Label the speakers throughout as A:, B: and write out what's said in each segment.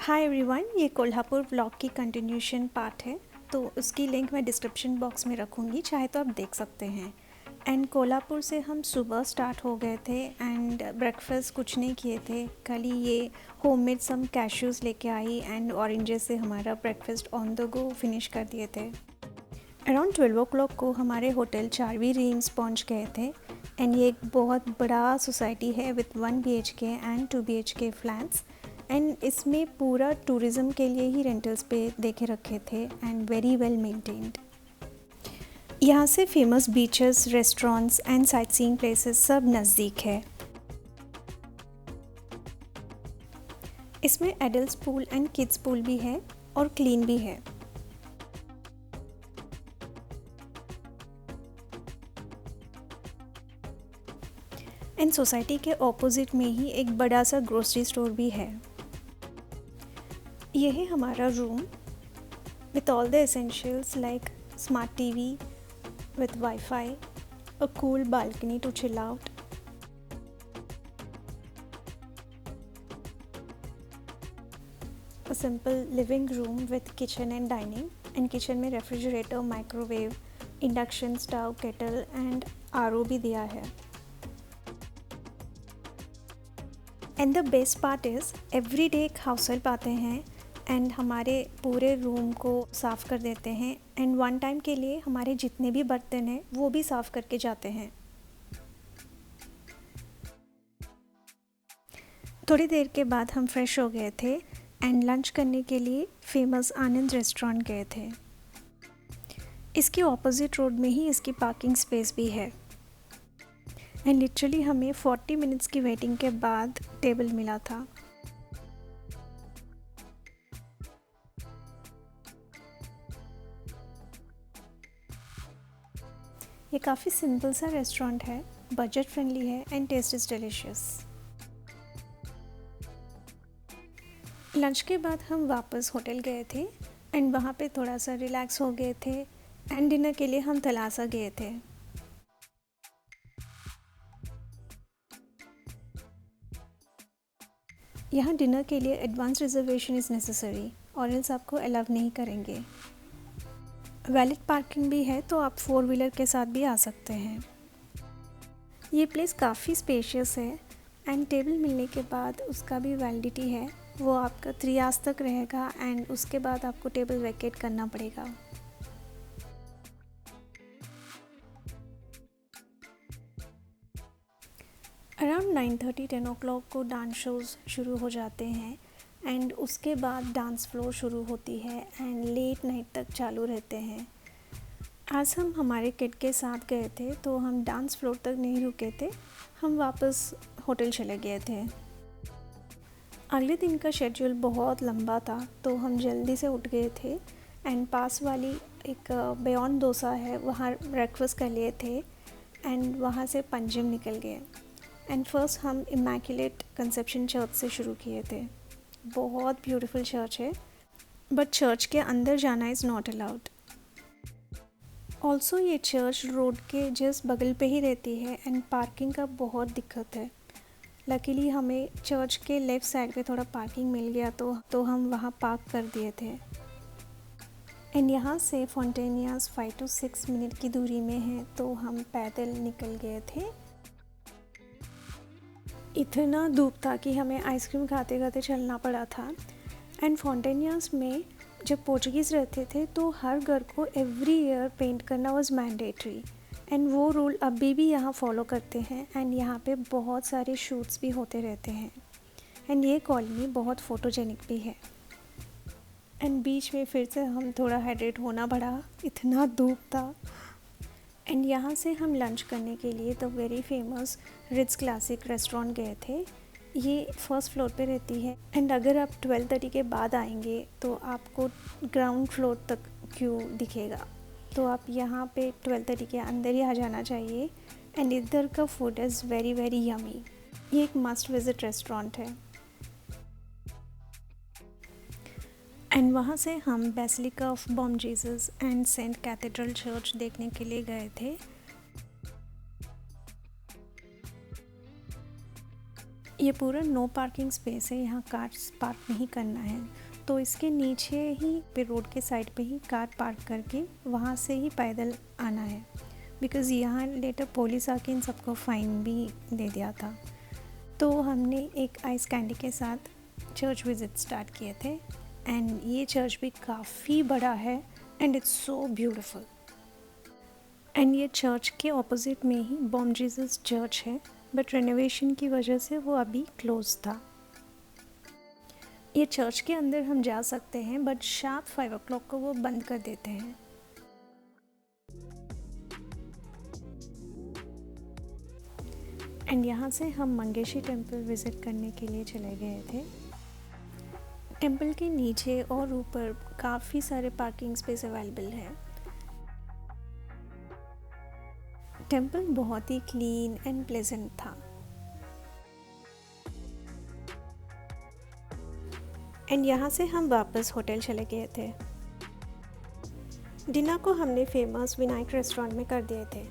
A: Hi everyone, ये Kolhapur vlog की continuation part है। तो उसकी लिंक मैं डिस्क्रिप्शन बॉक्स में रखूँगी, चाहे तो आप देख सकते हैं। एंड कोल्हापुर से हम सुबह स्टार्ट हो गए थे एंड ब्रेकफास्ट कुछ नहीं किए थे, खाली ये होममेड सम कैश्यूज़ लेके आई एंड ऑरेंजेस से हमारा breakfast on the go finish कर दिए थे। अराउंड 12 o'clock को हमारे होटल चारवी रेंज पहुंच गए थे। एंड ये एक बहुत बड़ा सोसाइटी है with 1 BHK and 2 BHK flats. And इसमें पूरा टूरिज़्म के लिए ही रेंटल्स पे देखे रखे थे एंड वेरी वेल मेंटेन्ड। यहाँ से famous beaches, restaurants and sight seeing places सब नज़दीक है। इसमें adults pool and kids pool भी है और क्लीन भी है। एंड सोसाइटी के ऑपोजिट में ही एक बड़ा सा ग्रोसरी स्टोर भी है। यह है हमारा room with all the essentials like smart TV with Wi-Fi, a cool balcony to chill out. A simple living room with kitchen and dining. And kitchen में refrigerator, microwave, induction stove, kettle and RO भी दिया है। And the best part is every day एक house help आते हैं and हमारे पूरे room को साफ़ कर देते हैं। एंड वन टाइम के लिए हमारे जितने भी बर्तन हैं वो भी साफ़ करके जाते हैं। थोड़ी देर के बाद हम फ्रेश हो गए थे एंड लंच करने के लिए फेमस आनंद रेस्टोरेंट गए थे। इसके ऑपोजिट रोड में ही इसकी पार्किंग स्पेस भी है। एंड लिटरली हमें 40 मिनट्स की वेटिंग के बाद टेबल मिला था। ये काफ़ी सिंपल सा रेस्टोरेंट है, बजट फ्रेंडली है and taste is delicious. Lunch के बाद हम वापस होटल गए थे एंड वहाँ पे थोड़ा सा रिलैक्स हो गए थे एंड डिनर के लिए हम तलासा गए थे। यहाँ डिनर के लिए एडवांस रिजर्वेशन इज़ नेसेसरी और एल्स आपको अलाउ नहीं करेंगे। वैलिड पार्किंग भी है तो आप 4 व्हीलर के साथ भी आ सकते हैं। ये प्लेस काफ़ी स्पेशियस है एंड टेबल मिलने के बाद उसका भी वैलिडिटी है, वो आपका 3 आवर्स तक रहेगा एंड उसके बाद आपको टेबल वैकेट करना पड़ेगा। अराउंड 9:30-10 o'clock को डांस शोज़ शुरू हो जाते हैं एंड उसके बाद डांस फ्लोर शुरू होती है एंड लेट नाइट तक चालू रहते हैं। आज हम हमारे किड के साथ गए थे तो हम डांस फ्लोर तक नहीं रुके थे, हम वापस होटल चले गए थे। अगले दिन का शेड्यूल बहुत लंबा था तो हम जल्दी से उठ गए थे एंड पास वाली एक बियॉन्ड डोसा है वहाँ ब्रेकफास्ट कर लिए थे एंड वहाँ से पंजिम निकल गए। एंड फर्स्ट हम इमैक्युलेट कंसेप्शन चर्च से शुरू किए थे। बहुत ब्यूटीफुल चर्च है बट चर्च के अंदर जाना इज़ नॉट अलाउड। ऑल्सो ये चर्च रोड के जस्ट बगल पे ही रहती है एंड पार्किंग का बहुत दिक्कत है। लकीली हमें चर्च के लेफ़्ट साइड पे थोड़ा पार्किंग मिल गया तो हम वहाँ पार्क कर दिए थे। एंड यहाँ से फॉन्टेनियास 5 to 6 मिनट की दूरी में है तो हम पैदल निकल गए थे। इतना धूप था कि हमें आइसक्रीम खाते खाते चलना पड़ा था। एंड फॉन्टेनियास में जब पोर्चुगीज़ रहते थे तो हर घर को एवरी ईयर पेंट करना वाज मैंडेटरी एंड वो रूल अभी भी यहाँ फॉलो करते हैं एंड यहाँ पे बहुत सारे शूट्स भी होते रहते हैं। एंड ये कॉलोनी बहुत फ़ोटोजेनिक भी है। एंड बीच में फिर से हम थोड़ा हाइड्रेट होना पड़ा, इतना धूप था। एंड यहाँ से हम लंच करने के लिए the very famous Ritz classic restaurant गए थे। ये फर्स्ट फ्लोर पे रहती है एंड अगर आप 12:30 के बाद आएंगे तो आपको ग्राउंड फ्लोर तक क्यू दिखेगा, तो आप यहाँ पे 12:30 के अंदर ही आ जाना चाहिए। एंड इधर का food is very very yummy. ये एक मस्ट विज़िट रेस्टोरेंट है। एंड वहाँ से हम Basilica of Bom Jesus and Saint Cathedral church देखने के लिए गए थे। ये पूरा नो पार्किंग स्पेस है, यहाँ कार पार्क नहीं करना है, तो इसके नीचे ही पे रोड के साइड पे ही कार पार्क करके वहाँ से ही पैदल आना है, बिकॉज़ यहाँ लेटर पुलिस आके इन सबको फ़ाइन भी दे दिया था। तो हमने एक आइस कैंडी के साथ चर्च विज़िट स्टार्ट किए थे, एंड ये चर्च भी काफ़ी बड़ा है and it's so beautiful. And ये चर्च के ऑपोजिट में ही बॉम जीसस चर्च है, बट रेनोवेशन की वजह से वो अभी क्लोज था। ये चर्च के अंदर हम जा सकते हैं, बट शार्प 5 o'clock को वो बंद कर देते हैं। एंड यहाँ से हम मंगेशी टेम्पल विज़िट करने के लिए चले गए थे। टेम्पल के नीचे और ऊपर काफ़ी सारे पार्किंग स्पेस अवेलेबल है। टेम्पल बहुत ही क्लीन एंड प्लेजेंट था। एंड यहाँ से हम वापस होटल चले गए थे। डिनर को हमने फेमस विनायक रेस्टोरेंट में कर दिए थे।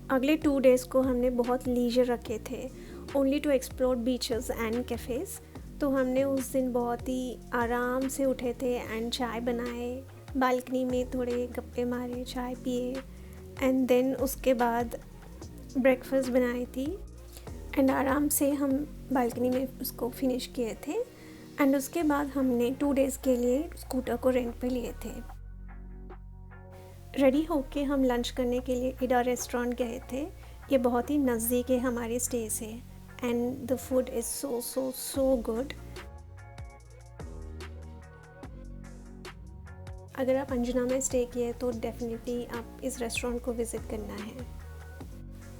A: अगले 2 days को हमने बहुत लीजर रखे थे, only to explore beaches and cafes. तो हमने उस दिन बहुत ही आराम से उठे थे एंड चाय बनाए, बालकनी में थोड़े गप्पे मारे, चाय पिए, एंड देन उसके बाद ब्रेकफास्ट बनाई थी, एंड आराम से हम बालकनी में उसको फिनिश किए थे। एंड उसके बाद हमने 2 days के लिए स्कूटर को रेंट पे लिए थे। रेडी होके हम लंच करने के लिए इडा रेस्टोरेंट गए थे। ये बहुत ही नज़दीक है हमारे स्टे से, and the food is so good. अगर आप अंजुना में स्टे किए तो डेफिनेटली आप इस रेस्टोरेंट को विज़िट करना है।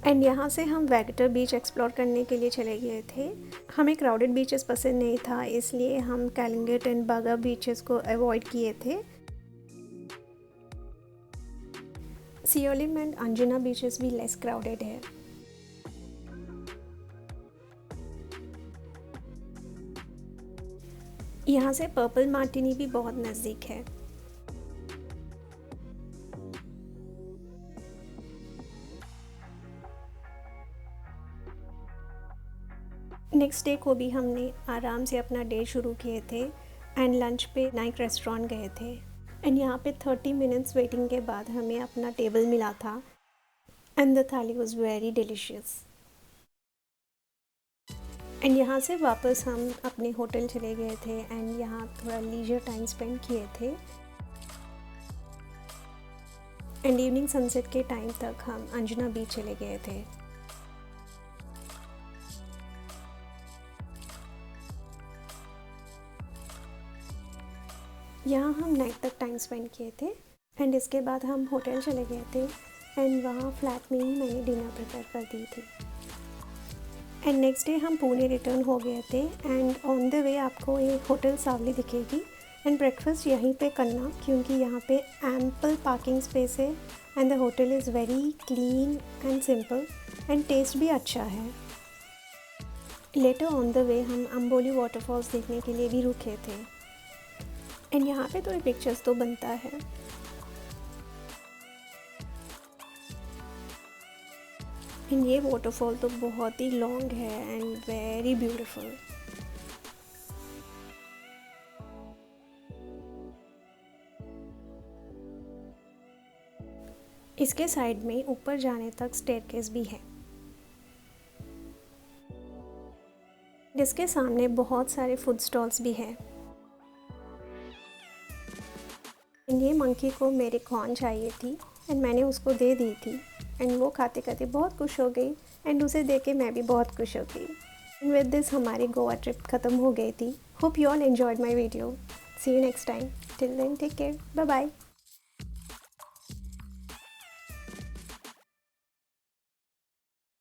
A: एंड यहाँ से हम वेगेटर बीच एक्सप्लोर करने के लिए चले गए थे। हमें क्राउडेड बीचेस पसंद नहीं था, इसलिए हम कैलिंगट एंड बागा बीचेस को अवॉइड किए थे। सियोलिम एंड अंजुना बीचेस भी लेस क्राउडेड है। यहाँ से पर्पल मार्टिनी भी बहुत नज़दीक है। नेक्स्ट डे को भी हमने आराम से अपना डे शुरू किए थे एंड लंच पे नाइक रेस्टोरेंट गए थे। एंड यहाँ पे 30 मिनट्स वेटिंग के बाद हमें अपना टेबल मिला था, एंड द थाली वाज वेरी डिलीशियस। एंड यहाँ से वापस हम अपने होटल चले गए थे, एंड यहाँ थोड़ा लीजर टाइम स्पेंड किए थे। एंड इवनिंग सनसेट के टाइम तक हम अंजुना बीच चले गए थे। यहाँ हम नाइट तक टाइम स्पेंड किए थे, एंड इसके बाद हम होटल चले गए थे, एंड वहाँ फ्लैट में ही मैंने डिनर प्रिपेयर कर दी थी। एंड नेक्स्ट डे हम पुणे रिटर्न हो गए थे, एंड ऑन द वे आपको ये होटल सावली दिखेगी, एंड ब्रेकफास्ट यहीं पे करना क्योंकि यहाँ पे एम्पल पार्किंग स्पेस है, and the hotel is very clean and simple, and taste भी अच्छा है। लेटर ऑन द वे हम अम्बोली वाटरफॉल्स देखने के लिए भी रुके थे, एंड यहाँ पे थोड़ी पिक्चर्स तो बनता है। एंड ये वाटरफॉल तो बहुत ही लॉन्ग है एंड वेरी ब्यूटीफुल। इसके साइड में ऊपर जाने तक स्टेयरकेस भी है, जिसके सामने बहुत सारे फूड स्टॉल्स भी हैं। ये मंकी को मेरे कॉर्न चाहिए थी, एंड मैंने उसको दे दी थी, एंड वो खाते खाते बहुत खुश हो गई, एंड उसे देख के मैं भी बहुत खुश हो गई। एंड विद दिस हमारी गोवा ट्रिप ख़त्म हो गई थी। Hope you all enjoyed my video. See you next time. Till then take care, bye bye.